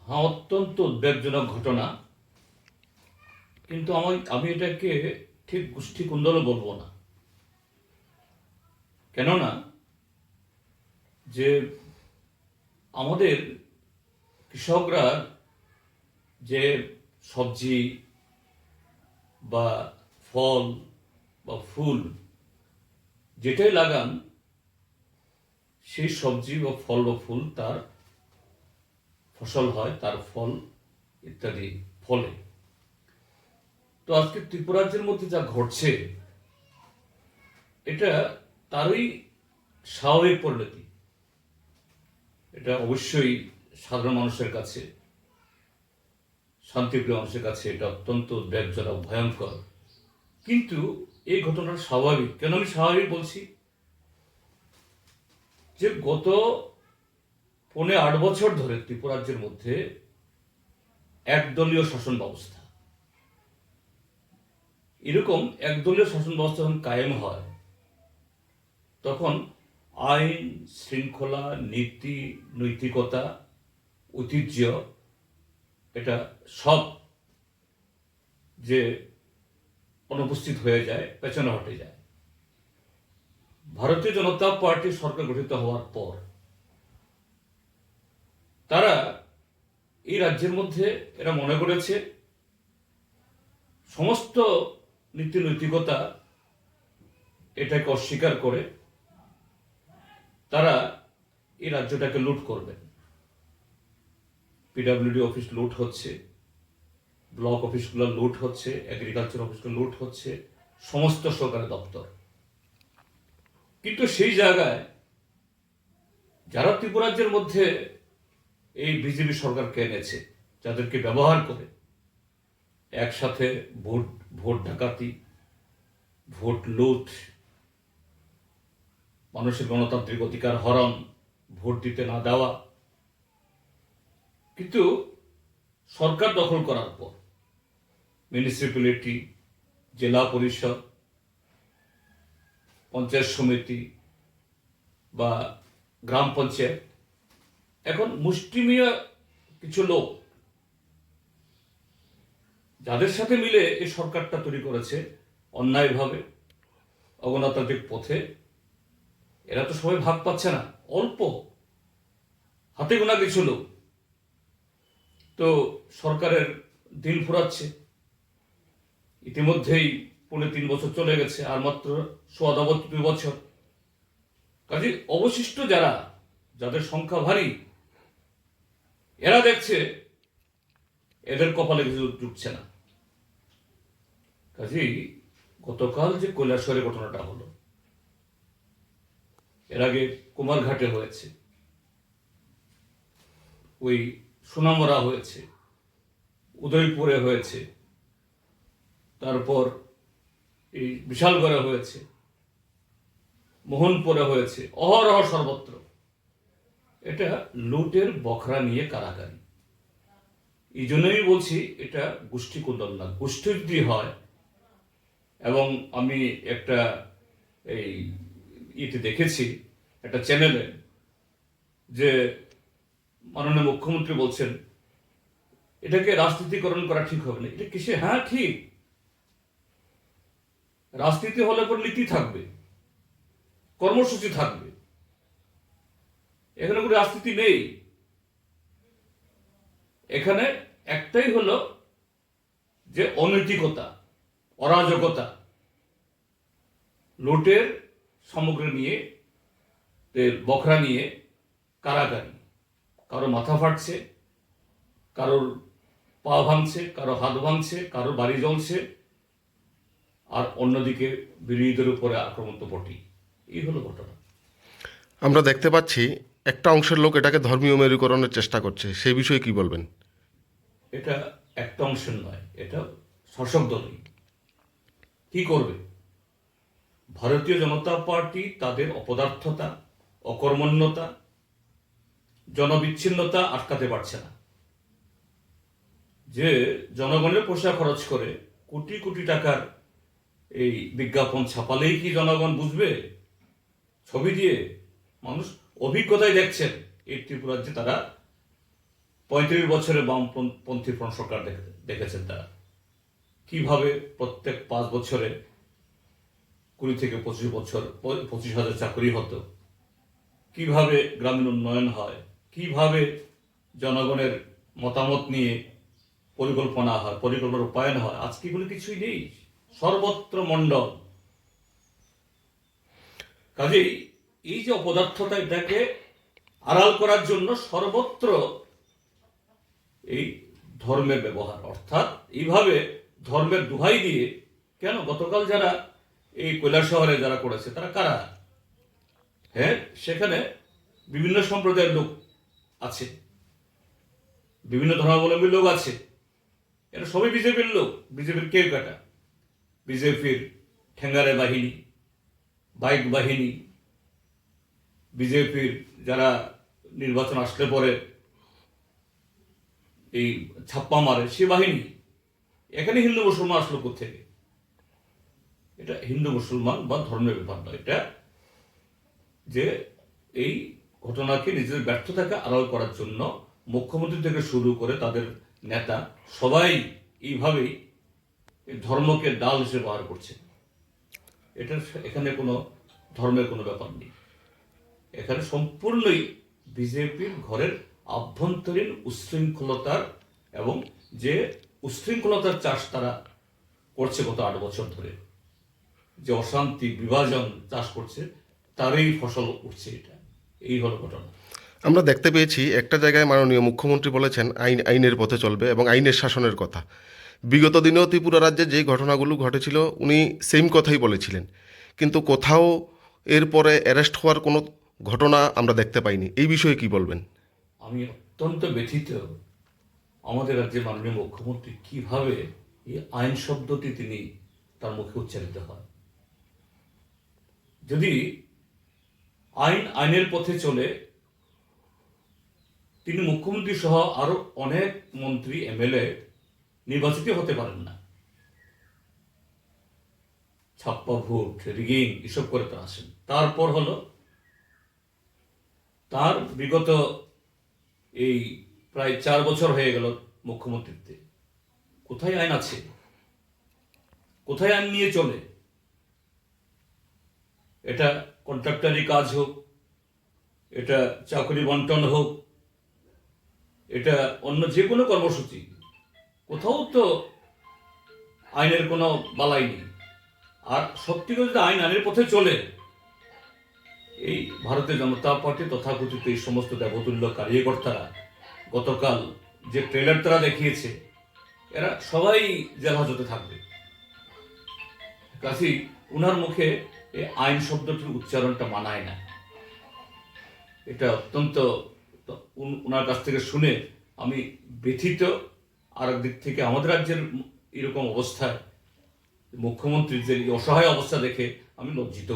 হ্যাঁ, অত্যন্ত উদ্বেগজনক ঘটনা। কিন্তু আমি এটাকে ঠিক গোষ্ঠী কুন্দল বলবো না। কেননা যে আমাদের কৃষকরা যে সবজি বা ফল বা ফুল যেটাই লাগান, সেই সবজি বা ফল বা ফুল তার ফসল হয়, তার ফল ইত্যাদি ফলে। তো আজকে ত্রিপুরাজ্যের মধ্যে যা ঘটছে, এটা তারই স্বাভাবিক পরিণতি। এটা অবশ্যই সাধারণ মানুষের কাছে, শান্তিপ্রিয় মানুষের কাছে এটা অত্যন্ত উদ্বেগজনক, ভয়ঙ্কর। কিন্তু এই ঘটনাটা স্বাভাবিক। কেন আমি স্বাভাবিক বলছি? যে গত 8.5 বছর ধরে ত্রিপুরাজ্যের মধ্যে একদলীয় শাসন ব্যবস্থা। এরকম একদলীয় শাসন ব্যবস্থা যখন কায়েম হয়, তখন আইন শৃঙ্খলা, নীতি, নৈতিকতা, ঐতিহ্য, এটা সব যে অনুপস্থিত হয়ে যায়, পেছনে হটে যায়। ভারতীয় জনতা পার্টি সরকার গঠিত হওয়ার পর তারা এই রাজ্যের মধ্যে এরা মনে করেছে সমস্ত নীতি নৈতিকতা এটাকে অস্বীকার করে তারা এই রাজ্যটাকে লুট করবেন। পিডব্লিউডি অফিস লুট হচ্ছে, ব্লক অফিসগুলো লুট হচ্ছে, এগ্রিকালচার অফিসগুলো লুট হচ্ছে, সমস্ত সরকারি দপ্তর। কিন্তু সেই জায়গায় যারা ত্রিপুরাজ্যের মধ্যে এই বিজেপি সরকারকে এনেছে, যাদেরকে ব্যবহার করে একসাথে ভোট ভোট ডাকাতি, ভোট লুট, মানুষের গণতান্ত্রিক অধিকার হরণ, ভোট দিতে না দেওয়া, কিন্তু সরকার দখল করার পর মিউনিসিপ্যালিটি, জেলা পরিষদ, পঞ্চায়েত সমিতি বা গ্রাম পঞ্চায়েত, এখন মুষ্টিমেয় কিছু লোক যাদের সাথে মিলে এই সরকারটা তৈরি করেছে অন্যায়ভাবে, অগণতান্ত্রিক পথে, এরা তো সবাই ভাগ পাচ্ছে না। অল্প হাতে গোনা কিছু লোক তো সরকারের দিন ফুরাচ্ছে। ইতিমধ্যেই 3.5 বছর চলে গেছে, আর মাত্র 2 বছর। কাজে অবশিষ্ট যাদের সংখ্যা ভারী, এরা দেখছে এদের কপালে কিছু জুটছে না। কাজেই গতকাল যে কৈলাসহরে ঘটনাটা হলো, এর আগে কুমারঘাটে হয়েছে, ওই সোনামরা হয়েছে, উদয়পুরে হয়েছে, তারপর এই বিশালগড়ে হয়েছে, মোহনপুরে হয়েছে, অহরহ সর্বত্র এটা লুটের বখরা নিয়ে কারাকারি। এই জন্যই বলছি এটা গোষ্ঠী কুন্দল না। গোষ্ঠী যদি হয়, এবং আমি একটা এই ইতে দেখেছি একটা চ্যানেলে, যে মাননীয় মুখ্যমন্ত্রী বলছেন এটাকে রাজনীতিকরণ করা ঠিক হবে না। এটা কিসে? হ্যাঁ ঠিক, রাজনীতি হলে পর নীতি থাকবে, কর্মসূচি থাকবে। এখানে কোনো রাজনীতি নেই। এখানে একটাই হলো যে অনৈতিকতা, অরাজকতা, লুটের সামগ্রী নিয়ে, বখরা নিয়ে কারাকারি। কারো মাথা ফাটছে, কারোর পা ভাঙছে, কারো হাত ভাঙছে, কারো বাড়ি জ্বলছে, আর অন্যদিকে বিরোধীদের উপরে আক্রমণ তো বটেই। এই হলো ঘটনা। আমরা দেখতে পাচ্ছি একটা অংশের লোক এটাকে ধর্মীয় মেরুকরণের চেষ্টা করছে, সেই বিষয়ে কি বলবেন? এটা একটা অংশের নয়, এটা শাসক দলই। কি করবে? ভারতীয় জনতা পার্টি তাদের অপদার্থতা, অকর্মণ্যতা, জনবিচ্ছিন্নতা আটকাতে পারছে না। যে জনগণের পয়সা খরচ করে কোটি কোটি টাকার এই বিজ্ঞাপন ছাপালেই কি জনগণ বুঝবে? ছবি দিয়ে মানুষ অভিজ্ঞতায় দেখছেন এই ত্রিপুরার যে তারা 35 বছরে বামপন্থী ফ্রন্ট সরকার দেখেছেন তারা কিভাবে প্রত্যেক 5 বছরে 20 থেকে 25,000 চাকরি হতো, কিভাবে গ্রামীণ উন্নয়ন হয়, কিভাবে জনগণের মতামত নিয়ে পরিকল্পনা হয়, পরিকল্পনার রূপায়ণ হয়। আজকে এগুলো কিছুই নেই, সর্বত্র মণ্ডল। কাজেই এই যে অপদার্থতা, এটাকে আড়াল করার জন্য সর্বত্র এই ধর্মের ব্যবহার, অর্থাৎ এইভাবে ধর্মের দোহাই দিয়ে। কেন গতকাল যারা এই কৈলাসহরে যারা করেছে তারা কারা? হ্যাঁ, সেখানে বিভিন্ন সম্প্রদায়ের লোক আছে, বিভিন্ন ধর্মাবলম্বীর লোক আছে, এরা সবই বিজেপির লোক। বিজেপির কেউ কাটা, বিজেপির ঠেঙ্গারে বাহিনী, বাইক বাহিনী, বিজেপির যারা নির্বাচন আসলে পরে এই ছাপ্পা মারে সে বাহিনী। এখানে হিন্দু মুসলমান আসলো থেকে? এটা হিন্দু মুসলমান বা ধর্মের ব্যাপার নয়, এটা যে এই ঘটনাকে নিজেদের ব্যর্থতাকে আড়াল করার জন্য মুখ্যমন্ত্রী থেকে শুরু করে তাদের নেতা সবাই এইভাবেই ধর্মকে ডাল হিসেবে ব্যবহার করছে। এটা এখানে কোনো ধর্মের কোনো ব্যাপার নেই, এখানে সম্পূর্ণই বিজেপির ঘরের আভ্যন্তরীণ উশৃঙ্খলতার এবং যে উশৃঙ্খলতার চাষ তারা করছে গত 8 বছর ধরে, যে অশান্তি বিভাজন চাষ করছে, তারই ফসল উঠছে। এটা এই হলো ঘটনা। আমরা দেখতে পেয়েছি একটা জায়গায় মাননীয় মুখ্যমন্ত্রী বলেছেন আইনের পথে চলবে এবং আইনের শাসনের কথা। বিগত দিনেও ত্রিপুরা রাজ্যে যে ঘটনাগুলো ঘটেছিল উনি সেম কথাই বলেছিলেন, কিন্তু কোথাও এরপরে অ্যারেস্ট হওয়ার কোনো ঘটনা আমরা দেখতে পাইনি। এই বিষয়ে কি বলবেন? আমি অত্যন্ত ব্যথিত আমাদের রাজ্যের মাননীয় মুখ্যমন্ত্রী কিভাবে এই আইন শব্দটি তিনি তার মুখে উচ্চারিত হয়। যদি আইনের পথে চলে, তিনি মুখ্যমন্ত্রী সহ আরো অনেক মন্ত্রী এমএলএ নির্বাচিত হতে পারেন না। ছাপ্পা ভোট, রিগিং এসব করে তারা আসেন। তারপর হলো তার বিগত এই প্রায় 4 বছর হয়ে গেল মুখ্যমন্ত্রীত্বে, কোথায় আইন আছে? কোথায় আইন নিয়ে চলে? এটা কন্ট্রাক্টারি কাজ হোক, এটা চাকরি বন্টন হোক, এটা অন্য যে কোনো কর্মসূচি, কোথাও তো আইনের কোনো বালাই নেই। আর সত্যিকার যদি আইনের পথে চলে, এই ভারতীয় জনতা পার্টি তথাকথিত এই সমস্ত দেবতুল্য কার্যকর্তারা গতকাল যে ট্রেলার তারা দেখিয়েছে, এরা সবাই জেল হাজতে থাকবে। কাজেই উনার মুখে এই আইন শব্দটির উচ্চারণটা মানায় না। এটা অত্যন্ত, ওনার কাছ থেকে শুনে আমি ব্যথিত। আর দিক থেকে আমাদের রাজ্যের এরকম অবস্থায় মুখ্যমন্ত্রীর যে অসহায় অবস্থা দেখে আমি লজ্জিত।